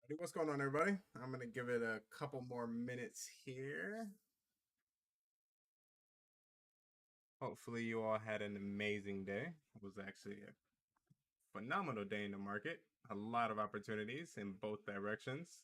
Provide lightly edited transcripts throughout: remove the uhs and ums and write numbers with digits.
Hey, what's going on, everybody? I'm going to give it a couple more minutes here. Hopefully, you all had an amazing day. It was actually a phenomenal day in the market. A lot of opportunities in both directions.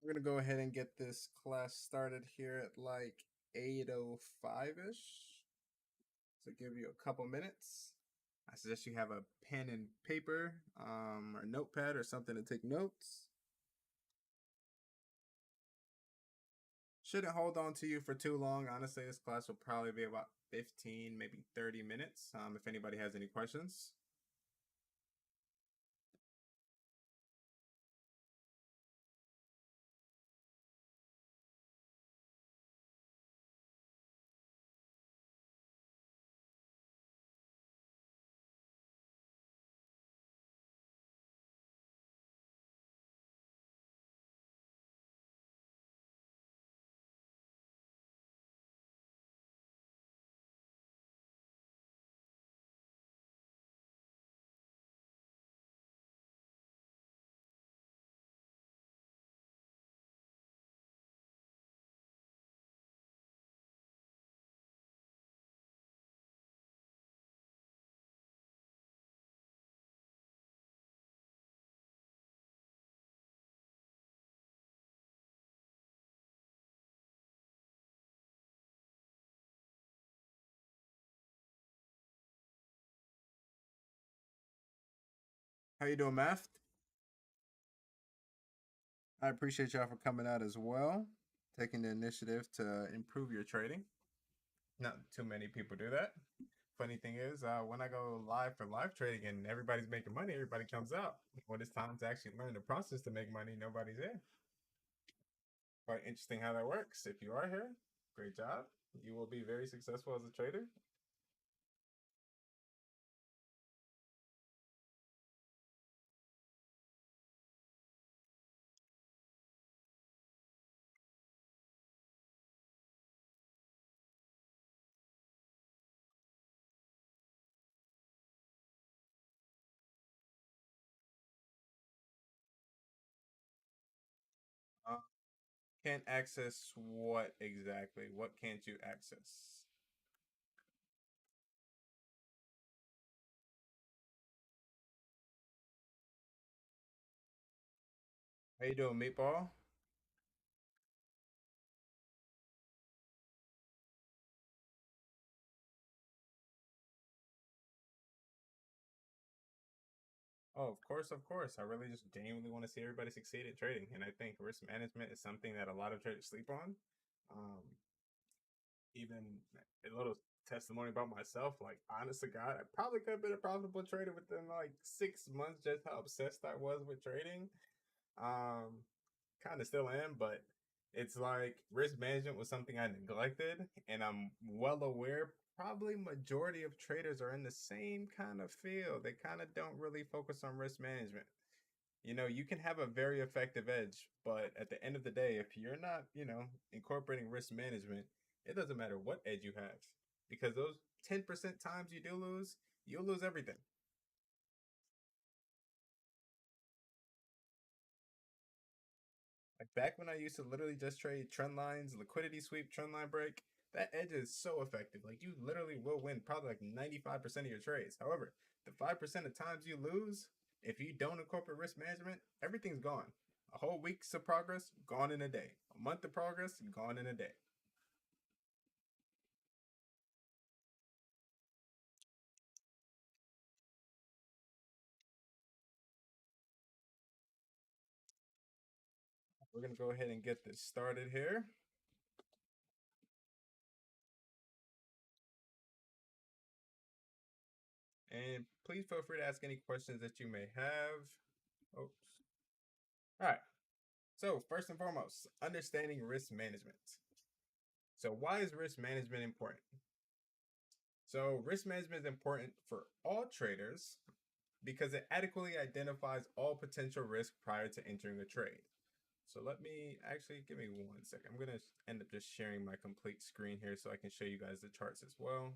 We're going to go ahead and get this class started here at like 8:05-ish. So give you a couple minutes. I suggest you have a pen and paper or notepad or something to take notes. Shouldn't hold on to you for too long. Honestly, this class will probably be about 15, maybe 30 minutes. If anybody has any questions. How you doing, Math? I appreciate y'all for coming out as well, taking the initiative to improve your trading. Not too many people do that. Funny thing is, when I go live for live trading and everybody's making money, everybody comes out. When it's time to actually learn the process to make money, nobody's there. Quite interesting how that works. If you are here, great job. You will be very successful as a trader. Uh, can't access what exactly? What can't you access? How you doing, Meatball? Oh, of course, of course. I really just genuinely want to see everybody succeed at trading, and I think risk management is something that a lot of traders sleep on. Um, Even a little testimony about myself, like honest to God, I probably could have been a profitable trader within like 6 months, just how obsessed I was with trading. Um, Kind of still am, but it's like risk management was something I neglected, and I'm well aware probably majority of traders are in the same kind of field. They kind of don't really focus on risk management. You can have a very effective edge, but at the end of the day, if you're not, incorporating risk management, it doesn't matter what edge you have, because those 10% times you do lose, you'll lose everything. Like back when I used to literally just trade trend lines, liquidity sweep, trend line break, that edge is so effective. Like you literally will win probably like 95% of your trades. However, the 5% of times you lose, if you don't incorporate risk management, everything's gone. A whole week's of progress, gone in a day. A month of progress, gone in a day. We're gonna go ahead and get this started here. and please feel free to ask any questions that you may have. Oops. All right. So, first and foremost, understanding risk management. So, why is risk management important? So, risk management is important for all traders because it adequately identifies all potential risk prior to entering a trade. So let me actually give me 1 second. I'm going to end up just sharing my complete screen here so I can show you guys the charts as well.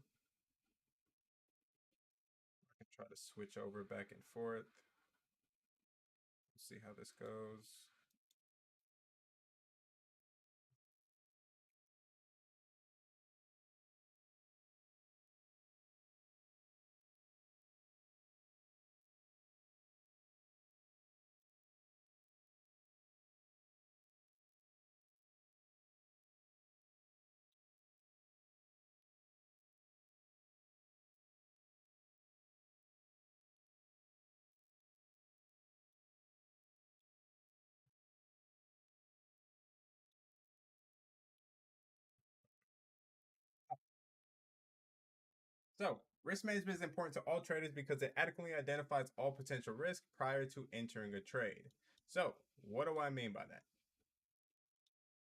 I can try to switch over back and forth. See how this goes. So risk management is important to all traders because it adequately identifies all potential risk prior to entering a trade. So what do I mean by that?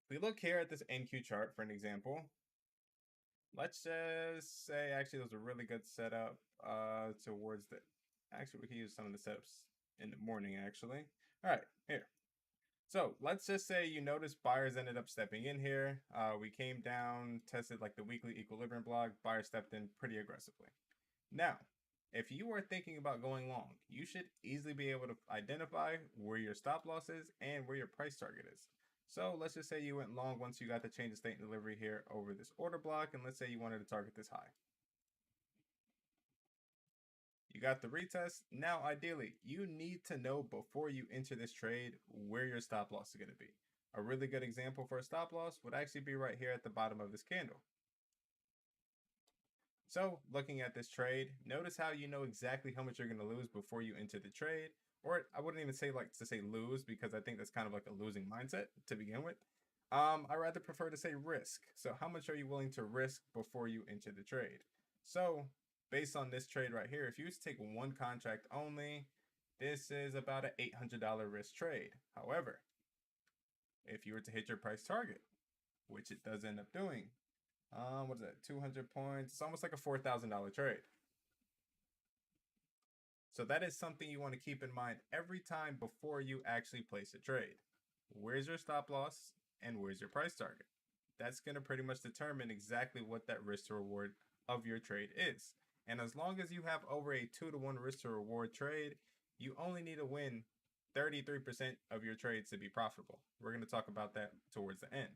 If we look here at this NQ chart for an example, let's just say actually it was a really good setup towards the, actually we can use some of the setups in the morning actually. All right, here. So let's just say you notice buyers ended up stepping in here. We came down, tested like the weekly equilibrium block, buyers stepped in pretty aggressively. Now, if you are thinking about going long, you should easily be able to identify where your stop loss is and where your price target is. So let's just say you went long once you got the change of state and delivery here over this order block, and let's say you wanted to target this high. You got the retest. Now, ideally, you need to know before you enter this trade where your stop loss is going to be. A really good example for a stop loss would actually be right here at the bottom of this candle. So looking at this trade, notice how you know exactly how much you're going to lose before you enter the trade. Or I wouldn't even say like to say lose because I think that's kind of like a losing mindset to begin with. I rather prefer to say risk. So how much are you willing to risk before you enter the trade? So based on this trade right here, if you take one contract only, this is about an $800 risk trade. However, if you were to hit your price target, which it does end up doing, what is that? 200 points. It's almost like a $4,000 trade. So that is something you want to keep in mind every time before you actually place a trade. Where's your stop loss and where's your price target? That's going to pretty much determine exactly what that risk to reward of your trade is. And as long as you have over a 2-to-1 risk to reward trade, you only need to win 33% of your trades to be profitable. We're going to talk about that towards the end.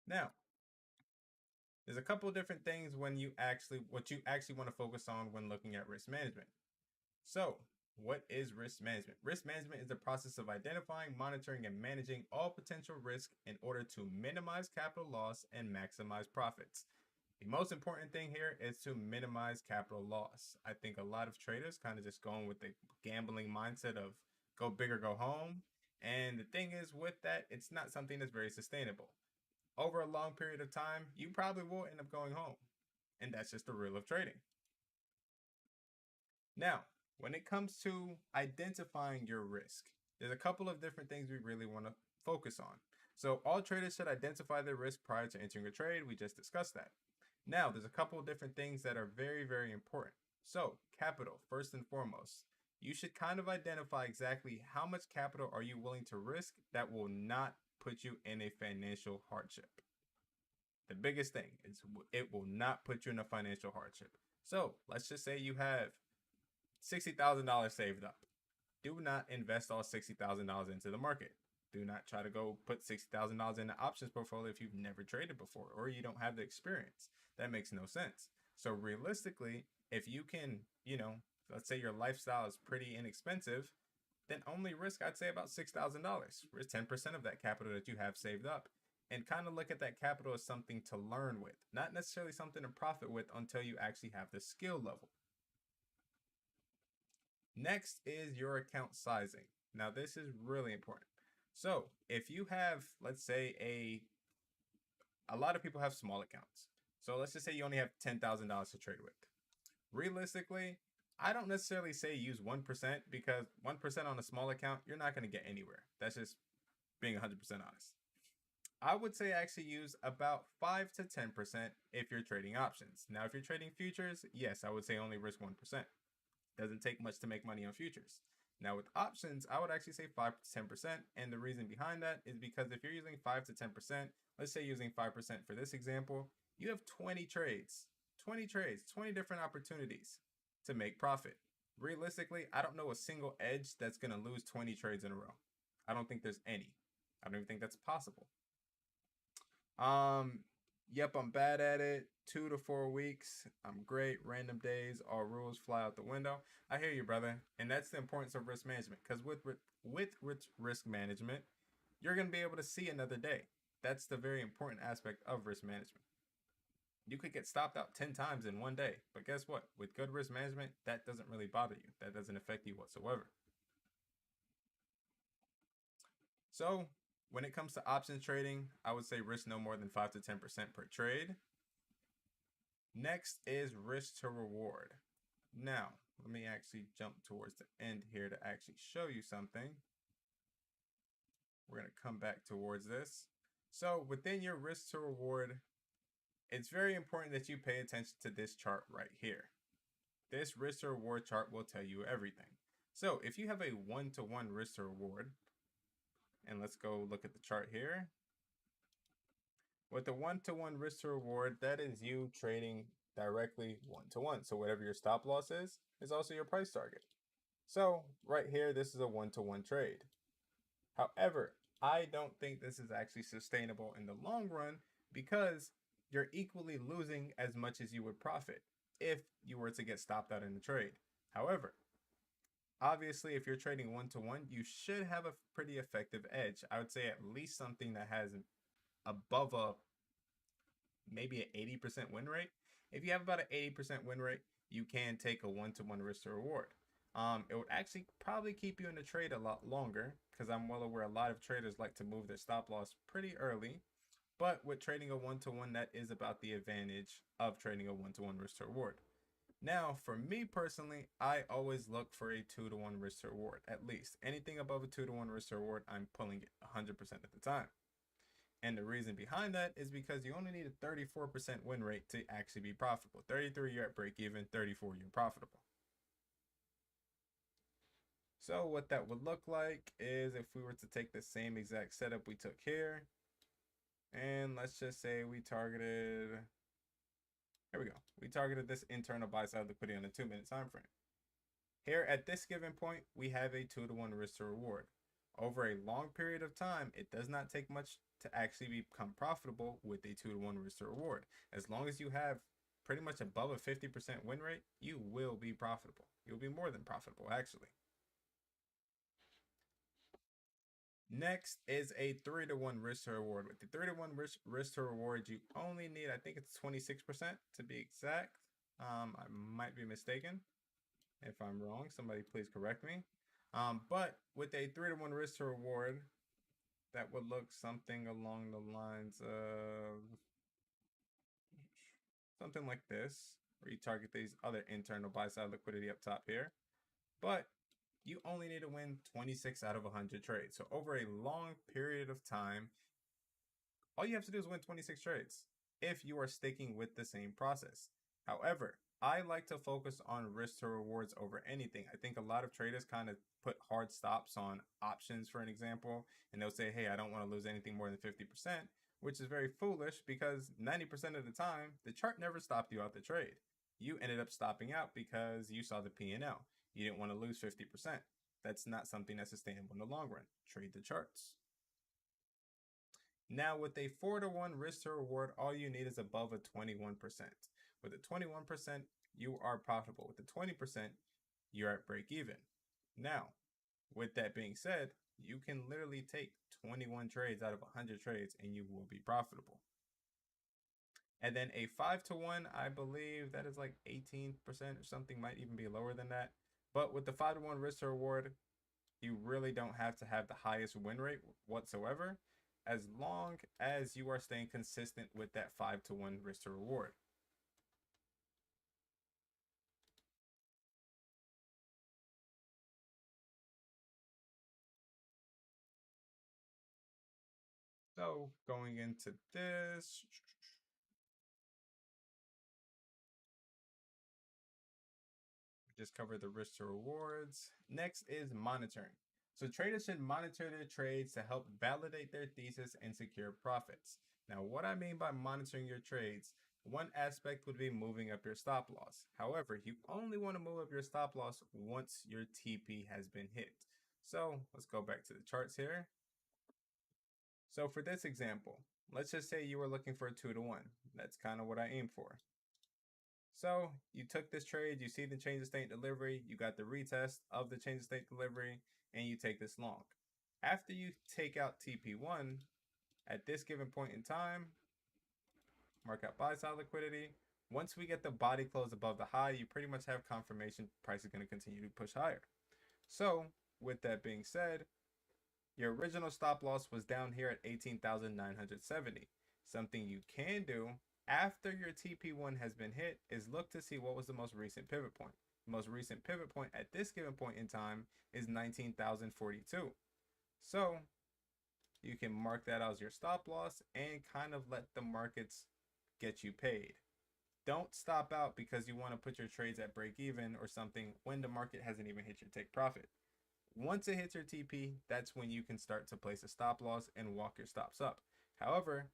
Now, there's a couple of different things when you actually what you actually want to focus on when looking at risk management. So, what is risk management? Risk management is the process of identifying, monitoring, and managing all potential risk in order to minimize capital loss and maximize profits. The most important thing here is to minimize capital loss. I think a lot of traders kind of just going with the gambling mindset of go big or go home. And the thing is with that, it's not something that's very sustainable. Over a long period of time, you probably will end up going home. And that's just the rule of trading. Now, when it comes to identifying your risk, there's a couple of different things we really want to focus on. So all traders should identify their risk prior to entering a trade. We just discussed that. Now, there's a couple of different things that are very, very important. So capital, first and foremost. You should kind of identify exactly how much capital are you willing to risk that will not put you in a financial hardship. The biggest thing is it will not put you in a financial hardship. So let's just say you have $60,000 saved up. Do not invest all $60,000 into the market. Do not try to go put $60,000 in the options portfolio if you've never traded before or you don't have the experience. That makes no sense. So realistically, if you can, let's say your lifestyle is pretty inexpensive, then only risk, I'd say, about $6,000. Risk 10% of that capital that you have saved up. And kind of look at that capital as something to learn with, not necessarily something to profit with until you actually have the skill level. Next is your account sizing. Now, this is really important. So if you have, let's say, a lot of people have small accounts. So let's just say you only have $10,000 to trade with. Realistically, I don't necessarily say use 1% because 1% on a small account, you're not going to get anywhere. That's just being 100% honest. I would say actually use about 5 to 10% if you're trading options. Now, if you're trading futures, yes, I would say only risk 1%. Doesn't take much to make money on futures. Now, with options, I would actually say 5 to 10%. And the reason behind that is because if you're using 5 to 10%, let's say using 5% for this example, you have 20 trades, 20 trades, 20 different opportunities to make profit. Realistically, I don't know a single edge that's going to lose 20 trades in a row. I don't think there's any. I don't even think that's possible. Yep, I'm bad at it. 2 to 4 weeks. I'm great. Random days, all rules fly out the window. I hear you, brother. And that's the importance of risk management. Because with risk management, you're gonna be able to see another day. That's the very important aspect of risk management. You could get stopped out 10 times in one day, but guess what? With good risk management, that doesn't really bother you. That doesn't affect you whatsoever. So when it comes to options trading, I would say risk no more than 5 to 10% per trade. Next is risk to reward. Now, let me actually jump towards the end here to actually show you something. We're going to come back towards this. So within your risk to reward, it's very important that you pay attention to this chart right here. This risk to reward chart will tell you everything. So if you have a 1-to-1 risk to reward, and let's go look at the chart here. With the 1-to-1 risk to reward, that is you trading directly 1-to-1. So whatever your stop loss is also your price target. So right here, this is a 1-to-1 trade. However, I don't think this is actually sustainable in the long run because you're equally losing as much as you would profit if you were to get stopped out in the trade. However, obviously, if you're trading 1-to-1, you should have a pretty effective edge. I would say at least something that has above maybe an 80% win rate. If you have about an 80% win rate, you can take a 1-to-1 risk to reward. It would actually probably keep you in the trade a lot longer because I'm well aware a lot of traders like to move their stop loss pretty early. But with trading a 1-to-1, that is about the advantage of trading a 1-to-1 risk to reward. Now, for me personally, I always look for a 2-to-1 risk to reward, at least. Anything above a 2-to-1 risk to reward, I'm pulling it 100% of the time. And the reason behind that is because you only need a 34% win rate to actually be profitable. 33, you're at break even, 34, you're profitable. So what that would look like is if we were to take the same exact setup we took here, and let's just say we targeted, here we go. We targeted this internal buy side liquidity on a 2-minute time frame. Here at this given point, we have a 2-to-1 risk to reward. Over a long period of time, it does not take much to actually become profitable with a 2-to-1 risk to reward. As long as you have pretty much above a 50% win rate, you will be profitable. You'll be more than profitable, actually. Next is a 3-to-1 risk to reward. With the 3-to-1 risk to reward, you only need, I think it's 26% to be exact. I might be mistaken. If I'm wrong, somebody please correct me. But with a 3-to-1 risk to reward, that would look something along the lines of something like this, where you target these other internal buy side liquidity up top here. But you only need to win 26 out of 100 trades. So over a long period of time, all you have to do is win 26 trades if you are sticking with the same process. However, I like to focus on risk to rewards over anything. I think a lot of traders kind of put hard stops on options, for an example, and they'll say, hey, I don't want to lose anything more than 50%, which is very foolish because 90% of the time, the chart never stopped you out the trade. You ended up stopping out because you saw the P&L. You didn't want to lose 50%. That's not something that's sustainable in the long run. Trade the charts. Now, with a 4-to-1 risk to reward, all you need is above a 21%. With a 21%, you are profitable. With the 20%, you're at break even. Now, with that being said, you can literally take 21 trades out of 100 trades and you will be profitable. And then a 5-to-1, I believe that is like 18% or something, might even be lower than that. But with the 5-to-1 risk to reward, you really don't have to have the highest win rate whatsoever, as long as you are staying consistent with that 5-to-1 risk to reward. So going into this, just cover the risk to rewards. Next is monitoring. So traders should monitor their trades to help validate their thesis and secure profits. Now, what I mean by monitoring your trades, one aspect would be moving up your stop loss. However, you only want to move up your stop loss once your TP has been hit. So let's go back to the charts here. So for this example, let's just say you were looking for a 2-to-1. That's kind of what I aim for. So you took this trade, you see the change of state delivery, you got the retest of the change of state delivery, and you take this long. After you take out TP1, at this given point in time, mark out buy side liquidity. Once we get the body close above the high, you pretty much have confirmation price is going to continue to push higher. So with that being said, your original stop loss was down here at 18,970. Something you can do after your TP1 has been hit is look to see what was the most recent pivot point. The most recent pivot point at this given point in time is 19,042. So you can mark that as your stop loss and kind of let the markets get you paid. Don't stop out because you want to put your trades at break even or something when the market hasn't even hit your take profit. Once it hits your TP, that's when you can start to place a stop loss and walk your stops up. However,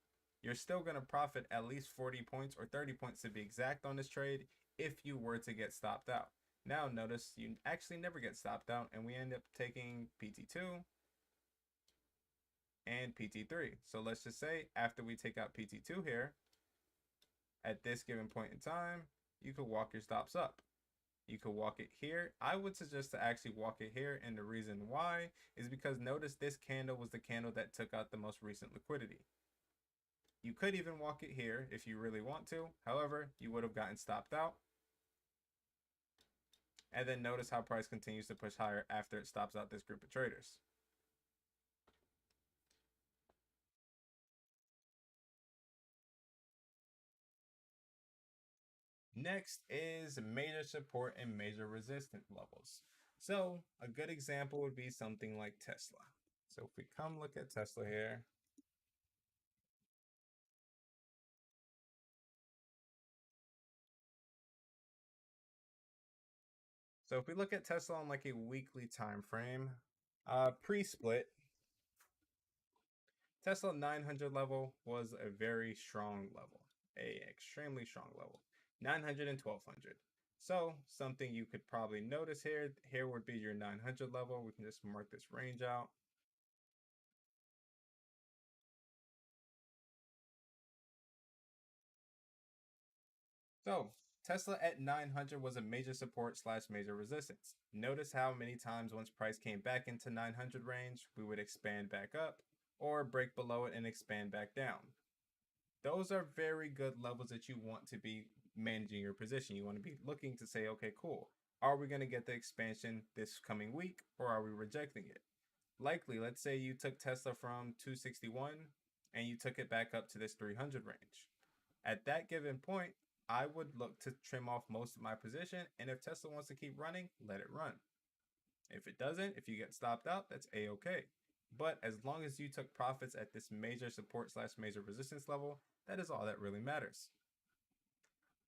you're still going to profit at least 40 points or 30 points to be exact on this trade if you were to get stopped out. Now notice you actually never get stopped out and we end up taking PT2 and PT3. So let's just say after we take out PT2 here, at this given point in time, you could walk your stops up. You could walk it here. I would suggest to actually walk it here, and the reason why is because notice this candle was the candle that took out the most recent liquidity. You could even walk it here if you really want to. However, you would have gotten stopped out. And then notice how price continues to push higher after it stops out this group of traders. Next is major support and major resistance levels. So a good example would be something like Tesla. So if we come look at Tesla here, so if we look at Tesla on like a weekly time frame, pre-split, Tesla 900 level was a very strong level, a extremely strong level, 900 and 1200. So something you could probably notice here would be your 900 level. We can just mark this range out. So Tesla at 900 was a major support slash major resistance. Notice how many times once price came back into 900 range, we would expand back up or break below it and expand back down. Those are very good levels that you want to be managing your position. You want to be looking to say, okay, cool. Are we going to get the expansion this coming week or are we rejecting it? Likely, let's say you took Tesla from 261 and you took it back up to this 300 range. At that given point, I would look to trim off most of my position. And if Tesla wants to keep running, let it run. If it doesn't, if you get stopped out, that's a-okay. But as long as you took profits at this major support slash major resistance level, that is all that really matters.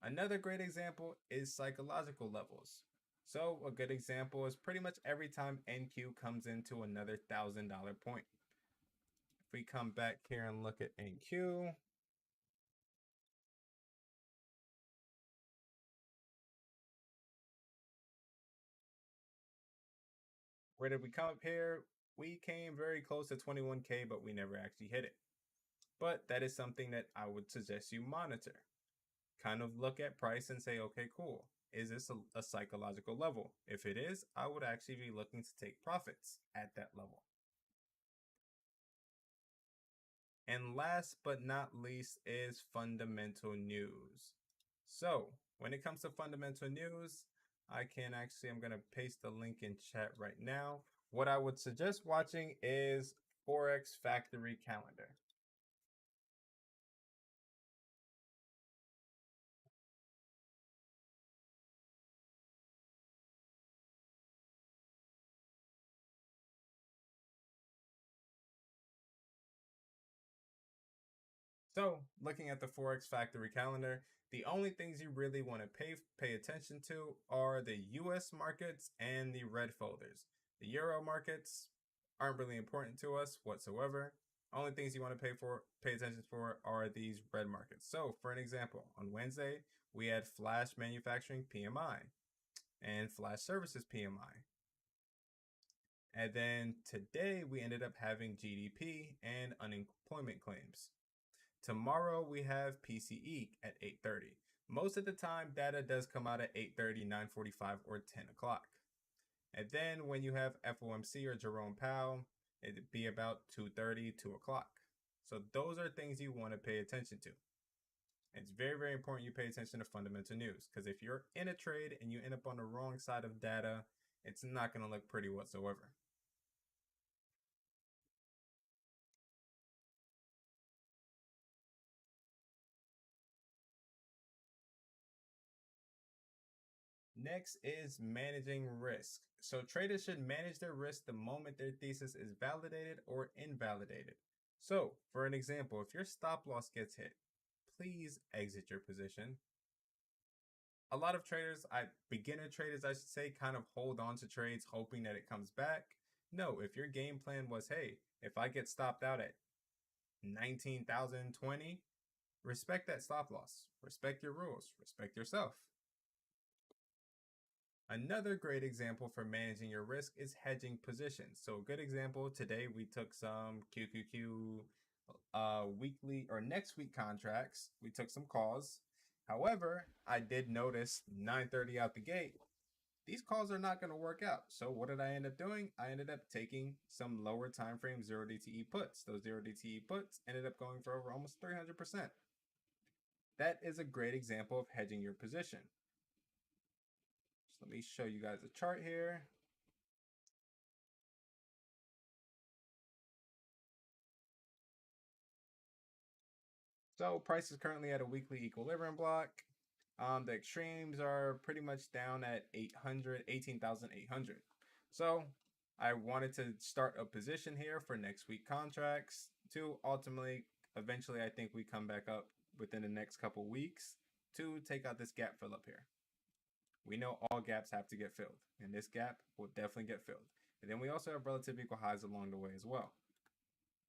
Another great example is psychological levels. So a good example is pretty much every time NQ comes into another $1,000 point. If we come back here and look at NQ, where did we come up here? We came very close to 21K, but we never actually hit it. But that is something that I would suggest you monitor. Kind of look at price and say, okay, cool. Is this a psychological level? If it is, I would actually be looking to take profits at that level. And last but not least is fundamental news. So when it comes to fundamental news, I'm going to paste the link in chat right now. What I would suggest watching is Forex Factory Calendar. So, looking at the Forex Factory calendar, the only things you really want to pay attention to are the US markets and the red folders. The Euro markets aren't really important to us whatsoever. Only things you want to pay attention for are these red markets. So, for an example, on Wednesday, we had Flash Manufacturing PMI and Flash Services PMI. And then today we ended up having GDP and unemployment claims. Tomorrow we have PCE at 8:30. Most of the time data does come out at 8:30, 9:45, or 10 o'clock. And then when you have FOMC or Jerome Powell, it'd be about 2:30, 2 o'clock. So those are things you want to pay attention to. It's very, very important you pay attention to fundamental news, because if you're in a trade and you end up on the wrong side of data, it's not going to look pretty whatsoever. Next is managing risk. So traders should manage their risk the moment their thesis is validated or invalidated. So, for an example, if your stop loss gets hit, please exit your position. A lot of traders, beginner traders, I should say, kind of hold on to trades hoping that it comes back. No, if your game plan was, hey, if I get stopped out at 19,020, respect that stop loss. Respect your rules. Respect yourself. Another great example for managing your risk is hedging positions. So a good example, today we took some QQQ weekly or next week contracts. We took some calls. However, I did notice 9:30 out the gate, these calls are not going to work out. So what did I end up doing? I ended up taking some lower time frame 0 DTE puts. Those 0 DTE puts ended up going for over almost 300%. That is a great example of hedging your position. So let me show you guys a chart here. So price is currently at a weekly equilibrium block. The extremes are pretty much down at 800, 18,800. So I wanted to start a position here for next week contracts to ultimately, eventually, I think we come back up within the next couple weeks to take out this gap fill up here. We know all gaps have to get filled, and this gap will definitely get filled. And then we also have relative equal highs along the way as well.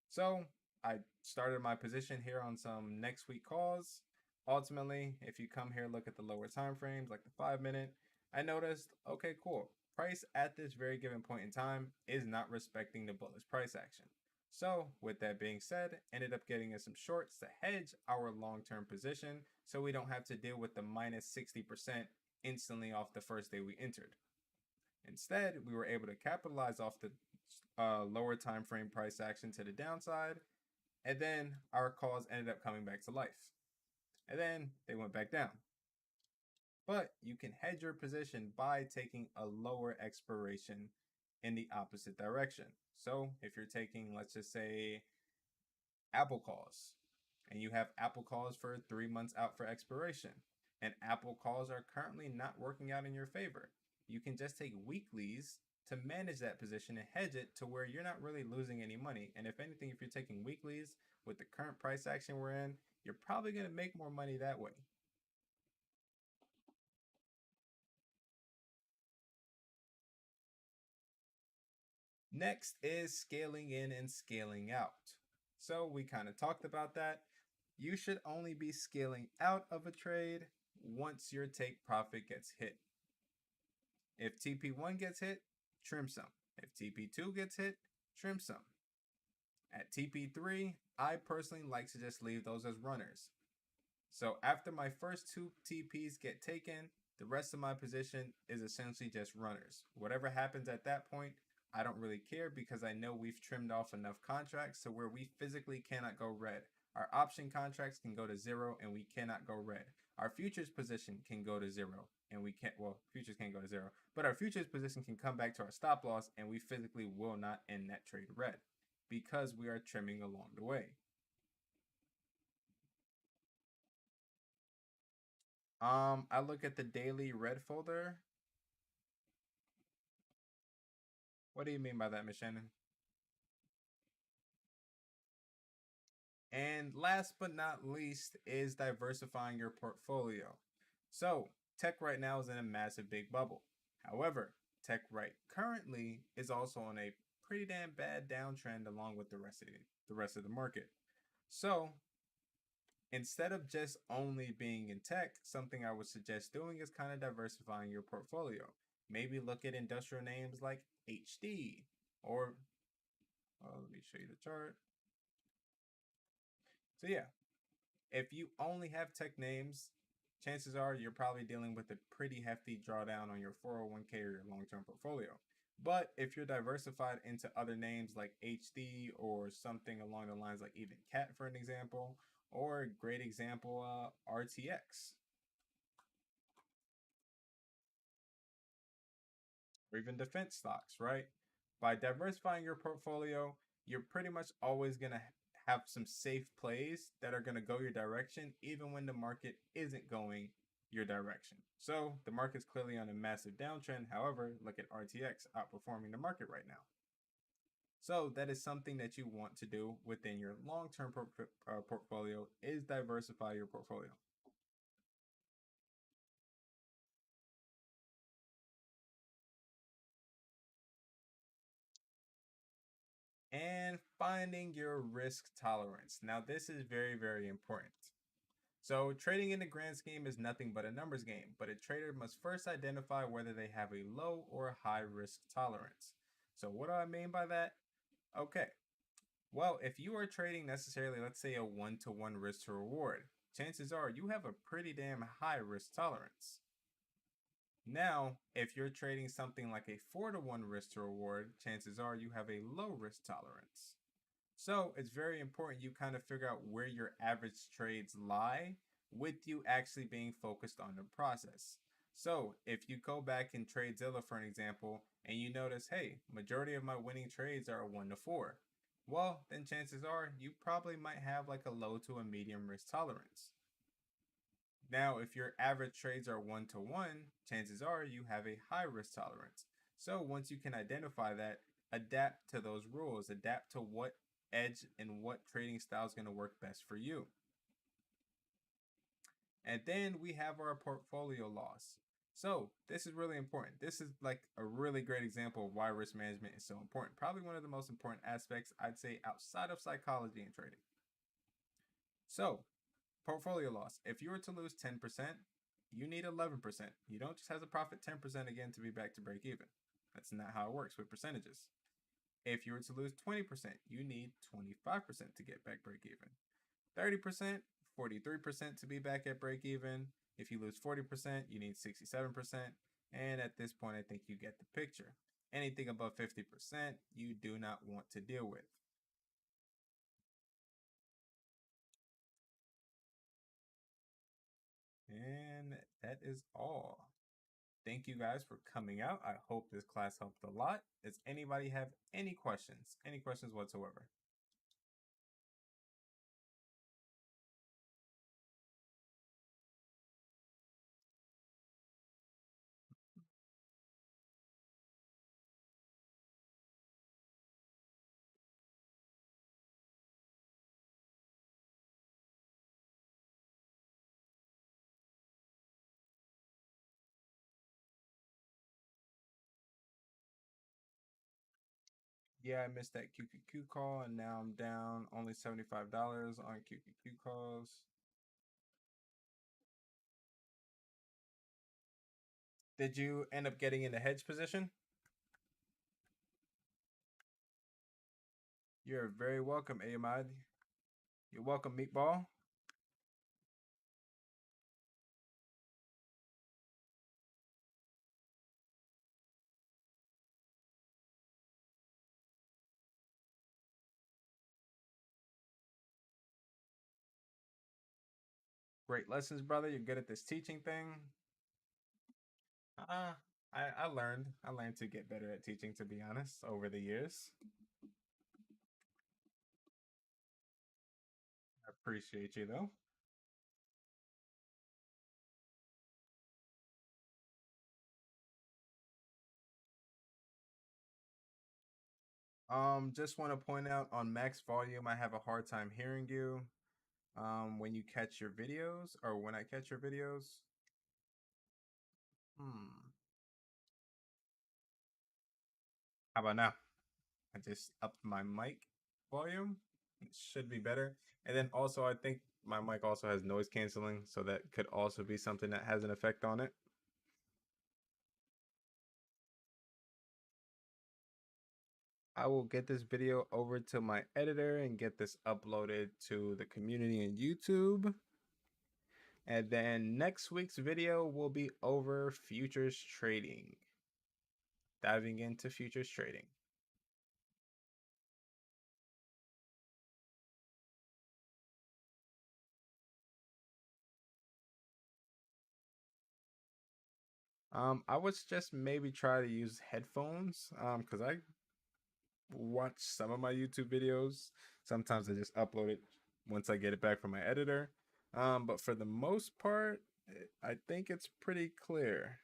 So I started my position here on some next week calls. Ultimately, if you come here, look at the lower time frames, like the 5 minute, I noticed, okay, cool. Price at this very given point in time is not respecting the bullish price action. So with that being said, ended up getting us some shorts to hedge our long-term position so we don't have to deal with the minus 60% instantly off the first day we entered. Instead, we were able to capitalize off the lower time frame price action to the downside, and then our calls ended up coming back to life. And then they went back down. But you can hedge your position by taking a lower expiration in the opposite direction. So if you're taking, let's just say, Apple calls, and you have Apple calls for 3 months out for expiration, and Apple calls are currently not working out in your favor, you can just take weeklies to manage that position and hedge it to where you're not really losing any money. And if anything, if you're taking weeklies with the current price action we're in, you're probably going to make more money that way. Next is scaling in and scaling out. So we kind of talked about that. You should only be scaling out of a trade once your take profit gets hit. If TP1 gets hit, trim some. If TP2 gets hit, trim some. At TP3, I personally like to just leave those as runners. So after my first two TPs get taken, the rest of my position is essentially just runners. Whatever happens at that point, I don't really care because I know we've trimmed off enough contracts to where we physically cannot go red. Our option contracts can go to 0 and we cannot go red. Our futures position can go to 0 and we can't, well, futures can't go to 0, but our futures position can come back to our stop loss and we physically will not end that trade red because we are trimming along the way. I look at the daily red folder. What do you mean by that, Miss Shannon? And last but not least is diversifying your portfolio. So, tech right now is in a massive big bubble. However, tech right currently is also on a pretty damn bad downtrend along with the rest of the market. So, instead of just only being in tech, something I would suggest doing is kind of diversifying your portfolio. Maybe look at industrial names like HD or let me show you the chart. So yeah, if you only have tech names, chances are you're probably dealing with a pretty hefty drawdown on your 401k or your long-term portfolio. But if you're diversified into other names like HD or something along the lines like even Cat for an example, or a great example, RTX, or even defense stocks, right? By diversifying your portfolio, you're pretty much always going to have some safe plays that are going to go your direction, even when the market isn't going your direction. So the market's clearly on a massive downtrend. However, look at RTX outperforming the market right now. So that is something that you want to do within your long-term portfolio is diversify your portfolio. And finding your risk tolerance. Now, this is very, very important. So, trading in the grand scheme is nothing but a numbers game, but a trader must first identify whether they have a low or high risk tolerance. So, what do I mean by that? Okay, well, if you are trading necessarily, let's say, a 1-to-1 risk to reward, chances are you have a pretty damn high risk tolerance. Now, if you're trading something like a 4-to-1 risk to reward, chances are you have a low risk tolerance. So it's very important you kind of figure out where your average trades lie with you actually being focused on the process. So if you go back in TradeZilla, for an example, and you notice, hey, majority of my winning trades are a 1-to-4, well, then chances are you probably might have like a low to a medium risk tolerance. Now, if your average trades are 1-to-1, chances are you have a high risk tolerance. So once you can identify that, adapt to those rules, adapt to what edge and what trading style is going to work best for you. And then we have our portfolio loss. So this is really important. This is like a really great example of why risk management is so important. Probably one of the most important aspects, I'd say, outside of psychology and trading. So portfolio loss. If you were to lose 10%, you need 11%. You don't just have to profit 10% again to be back to break even. That's not how it works with percentages. If you were to lose 20%, you need 25% to get back break even. 30%, 43% to be back at break even. If you lose 40%, you need 67%. And at this point, I think you get the picture. Anything above 50%, you do not want to deal with. And that is all. Thank you guys for coming out. I hope this class helped a lot. Does anybody have any questions? Any questions whatsoever? Yeah, I missed that QQQ call, and now I'm down only $75 on QQQ calls. Did you end up getting in the hedge position? You're very welcome, Ahmad. You're welcome, Meatball. Great lessons, brother. You're good at this teaching thing. Uh, I learned to get better at teaching, to be honest, over the years. I appreciate you though. Just want to point out on max volume, I have a hard time hearing you. When you catch your videos, or when I catch your videos. Hmm. How about now? I just upped my mic volume. It should be better. And then also, I think my mic also has noise canceling, so that could also be something that has an effect on it. I will get this video over to my editor and get this uploaded to the community in YouTube. And then next week's video will be over futures trading, diving into futures trading. I would just maybe try to use headphones, because I watch some of my YouTube videos. Sometimes I just upload it once I get it back from my editor. But for the most part, I think it's pretty clear.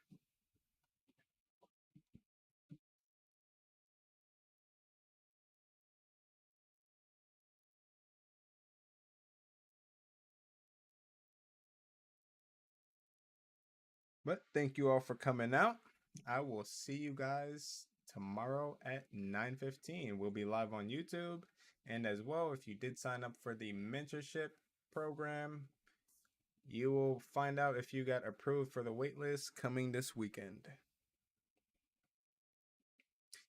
But thank you all for coming out. I will see you guys tomorrow at 9:15. We'll be live on YouTube. And as well, if you did sign up for the mentorship program, you will find out if you got approved for the waitlist coming this weekend.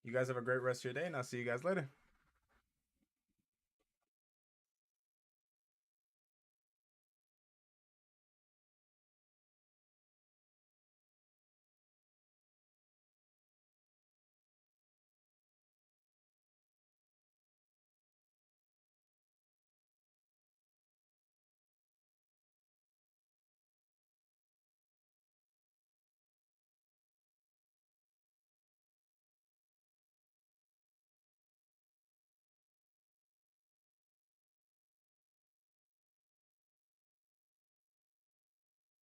You guys have a great rest of your day, and I'll see you guys later.